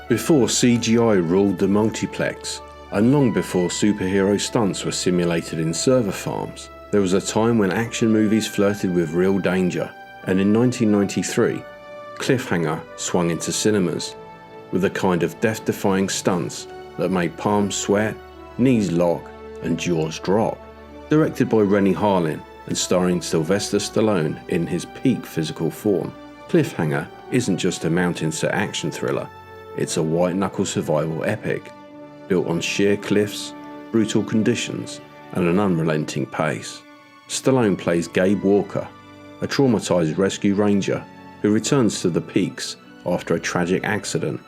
Before CGI ruled the multiplex, and long before superhero stunts were simulated in server farms, there was a time when action movies flirted with real danger, and in 1993, Cliffhanger swung into cinemas, with a kind of death-defying stunts that made palms sweat, knees lock, and jaws drop. Directed by Renny Harlin and starring Sylvester Stallone in his peak physical form, Cliffhanger isn't just a mountain-set action thriller, it's a white-knuckle survival epic, built on sheer cliffs, brutal conditions, and an unrelenting pace. Stallone plays Gabe Walker, a traumatized rescue ranger who returns to the peaks after a tragic accident,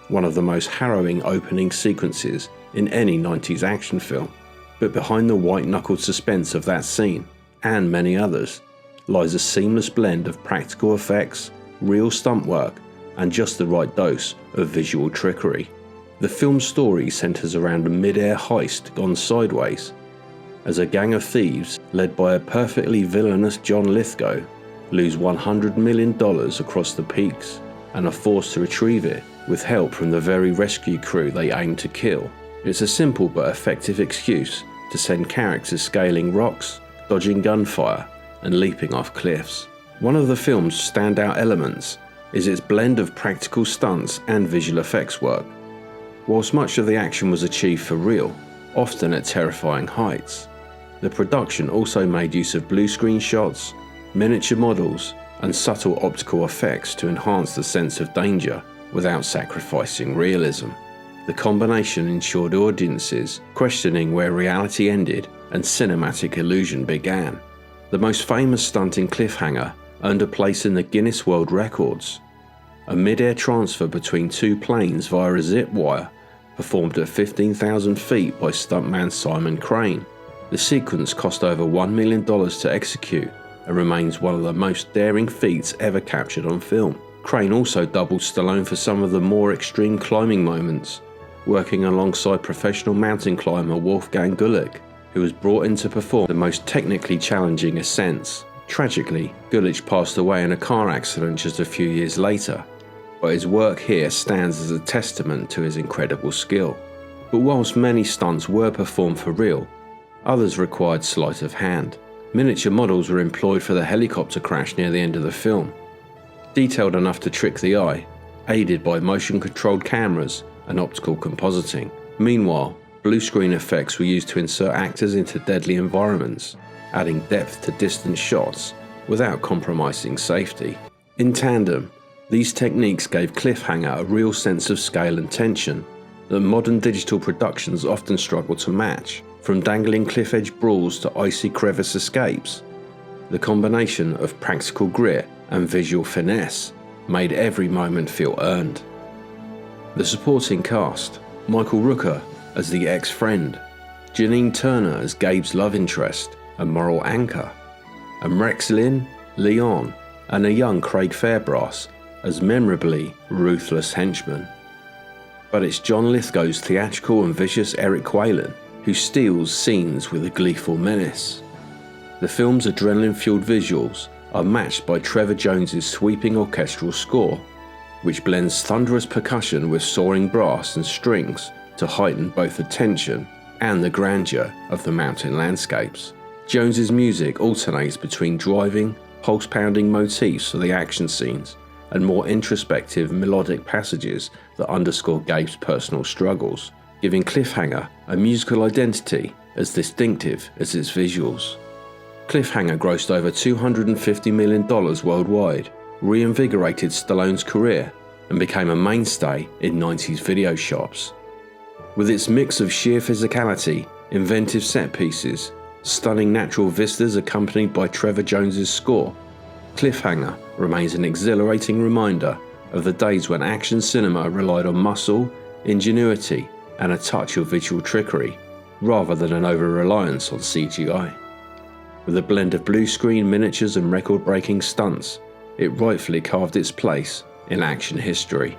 one of the most harrowing opening sequences in any 90s action film. But behind the white-knuckled suspense of that scene, and many others, lies a seamless blend of practical effects, real stunt work, and just the right dose of visual trickery. The film's story centers around a mid-air heist gone sideways, as a gang of thieves, led by a perfectly villainous John Lithgow, lose $100 million across the peaks and are forced to retrieve it with help from the very rescue crew they aim to kill. It's a simple but effective excuse to send characters scaling rocks, dodging gunfire, and leaping off cliffs. One of the film's standout elements is its blend of practical stunts and visual effects work. Whilst much of the action was achieved for real, often at terrifying heights, the production also made use of bluescreen shots, miniature models, and subtle optical effects to enhance the sense of danger without sacrificing realism. The combination ensured audiences questioning where reality ended and cinematic illusion began. The most famous stunt in Cliffhanger earned a place in the Guinness World Records. A mid-air transfer between two planes via a zip wire, performed at 15,000 feet by stuntman Simon Crane. The sequence cost over $1 million to execute and remains one of the most daring feats ever captured on film. Crane also doubled Stallone for some of the more extreme climbing moments, working alongside professional mountain climber Wolfgang Gulich, who was brought in to perform the most technically challenging ascents. Tragically, Gulich passed away in a car accident just a few years later, but his work here stands as a testament to his incredible skill. But whilst many stunts were performed for real, others required sleight of hand. Miniature models were employed for the helicopter crash near the end of the film, detailed enough to trick the eye, aided by motion-controlled cameras and optical compositing. Meanwhile, blue screen effects were used to insert actors into deadly environments, adding depth to distant shots without compromising safety. In tandem, these techniques gave Cliffhanger a real sense of scale and tension that modern digital productions often struggle to match. From dangling cliff edge brawls to icy crevice escapes, the combination of practical grit and visual finesse made every moment feel earned. The supporting cast: Michael Rooker as the ex-friend, Janine Turner as Gabe's love interest and moral anchor, and Rex Lynn, Leon, and a young Craig Fairbrass as memorably ruthless henchmen. But it's John Lithgow's theatrical and vicious Eric Whalen who steals scenes with a gleeful menace. The film's adrenaline-fueled visuals are matched by Trevor Jones's sweeping orchestral score, which blends thunderous percussion with soaring brass and strings to heighten both the tension and the grandeur of the mountain landscapes. Jones's music alternates between driving, pulse-pounding motifs for the action scenes and more introspective melodic passages that underscore Gabe's personal struggles, giving Cliffhanger a musical identity as distinctive as its visuals. Cliffhanger grossed over $250 million worldwide, reinvigorated Stallone's career, and became a mainstay in 90s video shops. With its mix of sheer physicality, inventive set pieces, stunning natural vistas accompanied by Trevor Jones's score, Cliffhanger remains an exhilarating reminder of the days when action cinema relied on muscle, ingenuity, and a touch of visual trickery, rather than an over-reliance on CGI. With a blend of blue screen miniatures and record-breaking stunts, it rightfully carved its place in action history.